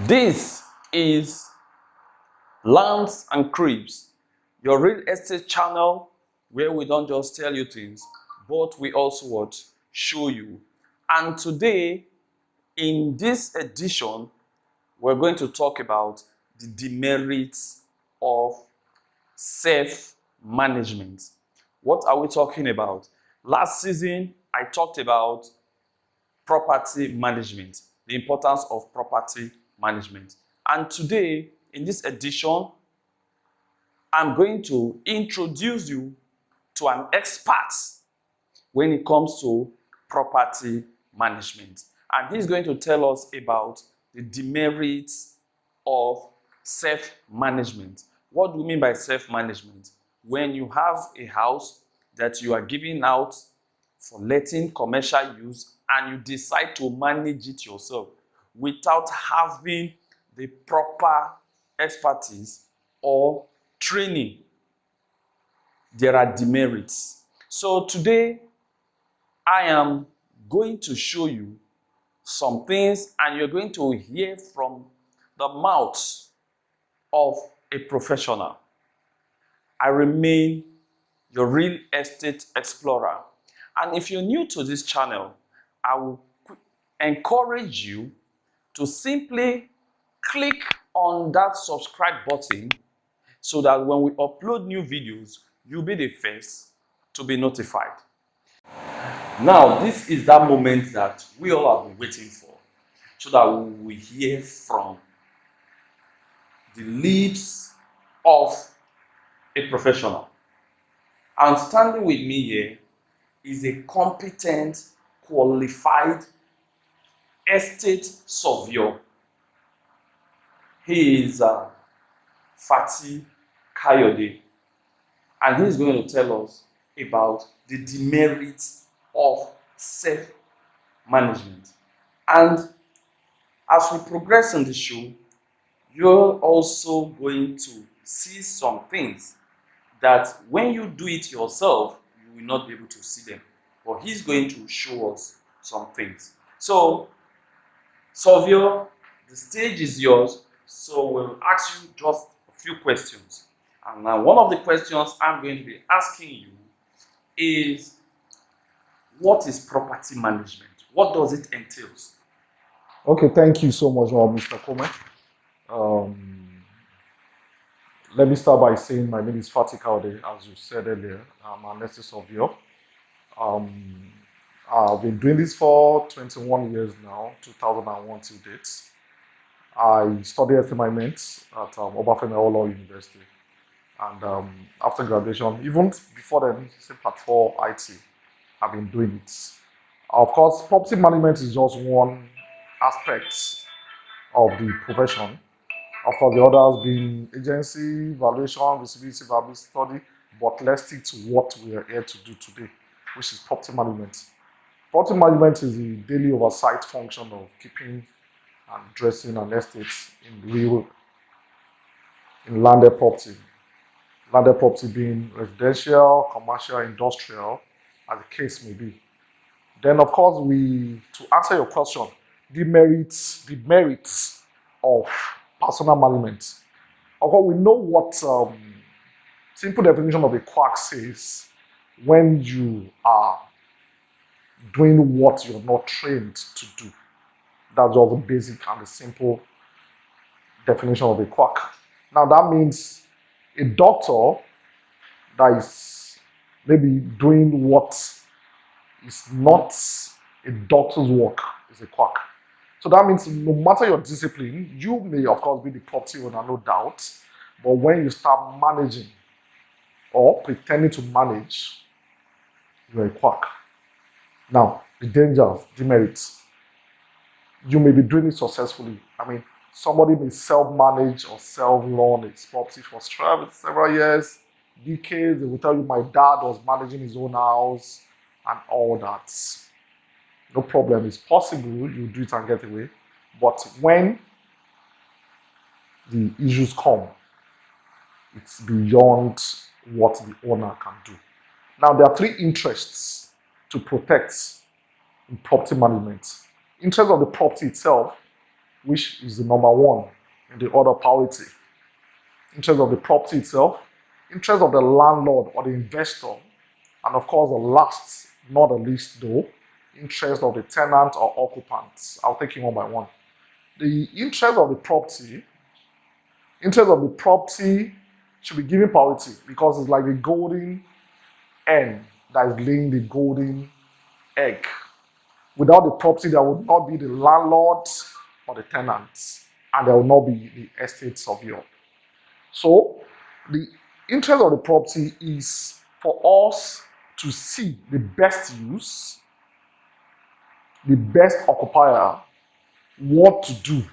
This is Lands and Cribs, your real estate channel where we don't just tell you things, but we also show you. And today, in this edition, we're going to talk about the demerits of self-management. What are we talking about? Last season, I talked about property management, the importance of property management. And today, in this edition, I'm going to introduce you to an expert when it comes to property management. And he's going to tell us about the demerits of self-management. What do we mean by self-management? When you have a house that you are giving out for letting commercial use and you decide to manage it yourself without having the proper expertise or training, there are demerits. So today, I am going to show you some things and you're going to hear from the mouth of a professional. I remain your real estate explorer. And if you're new to this channel, I will encourage you to simply click on that subscribe button so that when we upload new videos, you'll be the first to be notified. Now, this is that moment that we all have been waiting for, so that we will hear from the lips of a professional. And standing with me here is a competent, qualified estate surveyor. He is Fati Kayode, and he's going to tell us about the demerits of self-management. And as we progress in the show, you're also going to see some things that when you do it yourself, you will not be able to see them. But he's going to show us some things. So, Surveyor, the stage is yours. So we'll ask you just a few questions. And now one of the questions I'm going to be asking you is, what is property management? What does it entail? Okay, thank you so much, Mr. Kome. Let me start by saying my name is Fati Kayode, as you said earlier. I'm an estate surveyor. I've been doing this for 21 years now, 2001 till date. I studied estate management at Obafemi Awolowo University. And after graduation, even before then, Part 4 IT, I've been doing it. Of course, property management is just one aspect of the profession. Of course, the others being agency, valuation, visibility, viability study, but let's stick to what we are here to do today, which is property management. Property management is the daily oversight function of keeping and dressing an estate in landed property. Landed property being residential, commercial, industrial, as the case may be. Then, of course, to answer your question, the merits of personal management. Of course, we know what simple definition of a quack says when you are doing what you're not trained to do. That's all the basic and the simple definition of a quack. Now, that means a doctor that is maybe doing what is not a doctor's work is a quack. So that means no matter your discipline, you may of course be the property owner, no doubt, but when you start managing or pretending to manage, you're a quack. Now, the dangers, demerits. You may be doing it successfully. I mean, somebody may self-manage or self-run its property for several years, decades. They will tell you, my dad was managing his own house and all that. No problem. It's possible you do it and get away. But when the issues come, it's beyond what the owner can do. Now, there are three interests to protect in property management. Interest of the property itself, which is the number one in the order of priority. Interest of the property itself, interest of the landlord or the investor, and of course the last, not the least though, interest of the tenant or occupants. I'll take it one by one. The interest of the property should be given priority because it's like the golden hen that is laying the golden egg. Without the property, there would not be the landlord or the tenants, and there will not be the estate surveyor. So the interest of the property is for us to see the best use, the best occupier, what to do.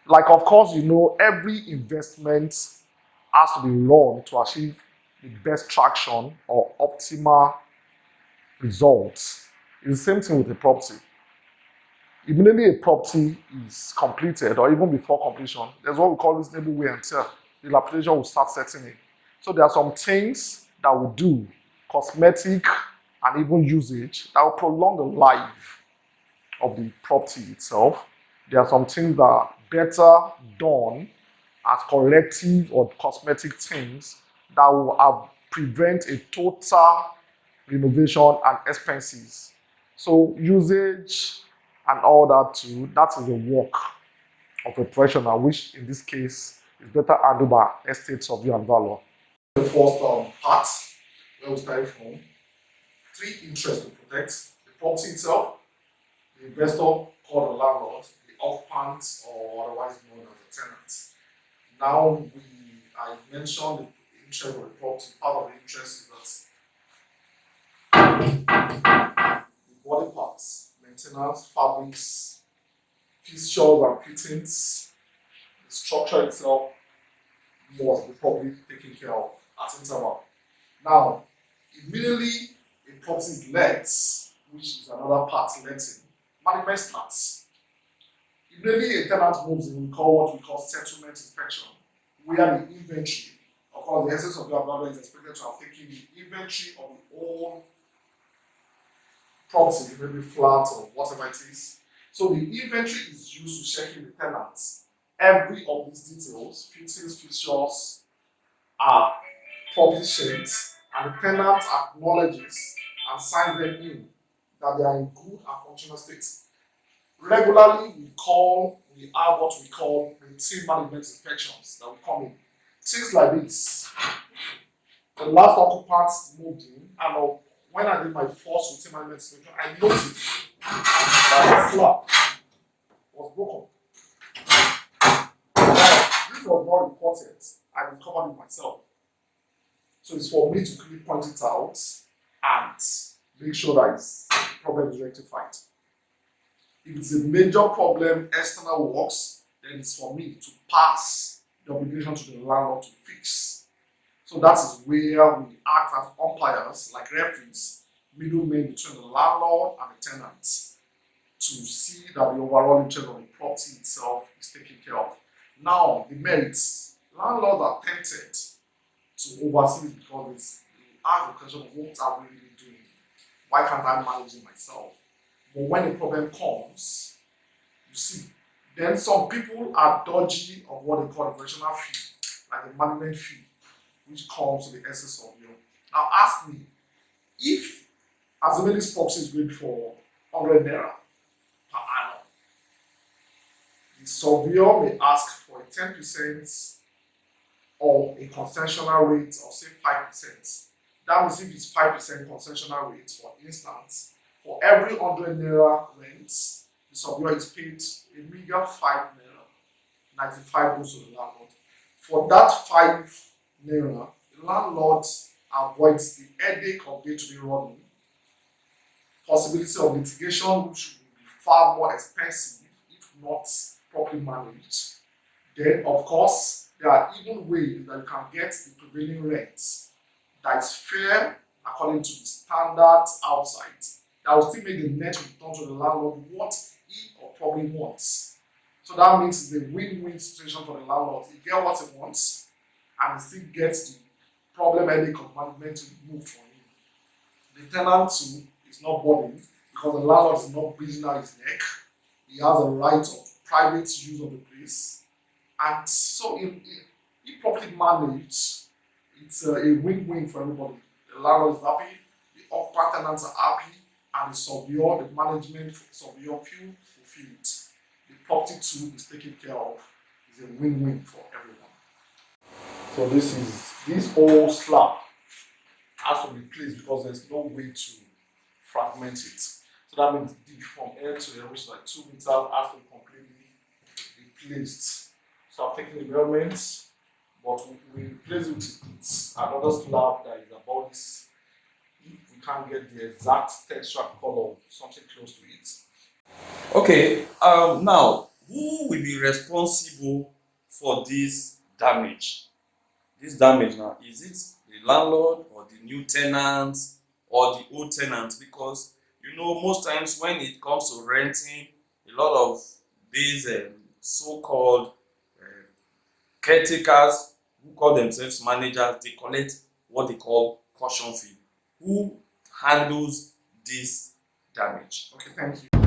Like, of course, every investment has to be run to achieve the best traction or optimal results. It's the same thing with the property. Immediately a property is completed, or even before completion, there's what we call reasonable wear and tear. The dilapidation will start setting in. So there are some things that we do, cosmetic and even usage, that will prolong the life of the property itself. There are some things that are better done as corrective or cosmetic things that will prevent a total renovation and expenses. So usage and all that too, that is the work of a professional, which in this case is better handled by estate surveyor and valuer. The first part, where we start from, three interests to protect: the property itself, the investor called the landlord, the occupant or otherwise known as the tenant. Now I mentioned the interest of the property. Part of the interest is that the body parts, maintenance, fabrics, fixtures and fittings, the structure itself must be properly taken care of at interval. Now, immediately a property is let, which is another part, letting, management starts. Immediately a tenant moves in, we call what we call settlement inspection, where the inventory, of course, the essence of your value is expected to have taken the inventory of the whole property, maybe flat or whatever it is. So the inventory is used to check in the tenants. Every of these details, fittings, fixtures, are properly checked, and the tenant acknowledges and signs them in that they are in good and functional state. Regularly, we have what we call routine management inspections that will come in. Things like this. The last occupant moved in, and when I did my first routine management inspection, I noticed that the slab was broken. This was not reported. I discovered it myself. So it's for me to quickly point it out and make sure that the problem is rectified. If it's a major problem, external works, then it's for me to pass the obligation to the landlord to fix. So that is where we act as umpires, like referees, middlemen between the landlord and the tenant, to see that the overall interest of the property itself is taken care of. Now, the merits. Landlords are tempted to oversee it because they ask the question of what are we really doing? Why can't I manage it myself? But when a problem comes, you see, then some people are dodgy of what they call the professional fee, like the management fee, which comes to the essence of you. Now ask me, if assuming this property is going for 100 naira per annum, the surveyor may ask for a 10% or a concessional rate of say 5%. That means if it's 5% concessional rate, for instance, for every 100 naira rent, the surveyor is paid a meager 5 naira. 95 goes to the landlord. For that 5 naira, the landlord avoids the headache of day-to-day running, possibility of litigation, which will be far more expensive if not properly managed. Then, of course, there are even ways that you can get the prevailing rent that is fair according to the standards outside. That will still make the net return to the landlord what he or probably wants. So that means it's a win-win situation for the landlord. He gets what he wants and he still gets the problem headache of management removed from him. The tenant too is not bothered because the landlord is not breathing out his neck. He has a right of private use of the place. And so if properly managed, it's a win-win for everybody. The landlord is happy, the occupant tenants are happy, and the surveyor, the management surveyor feel fulfilled. The property too is taken care of. It's a win-win for everyone. So this whole slab has to be placed because there's no way to fragment it. So that means dig from end to end, which is like 2 meters, has to be completely replaced. So I've taken the elements, but we replace it with another slab that is about this. If we can't get the exact texture color, something close to it. Okay, now, who will be responsible for this damage? This damage now, is it the landlord or the new tenant or the old tenant? Because you know, most times when it comes to renting, a lot of these so-called caretakers who call themselves managers, they collect what they call caution fee. Who handles this damage? Okay, thank you.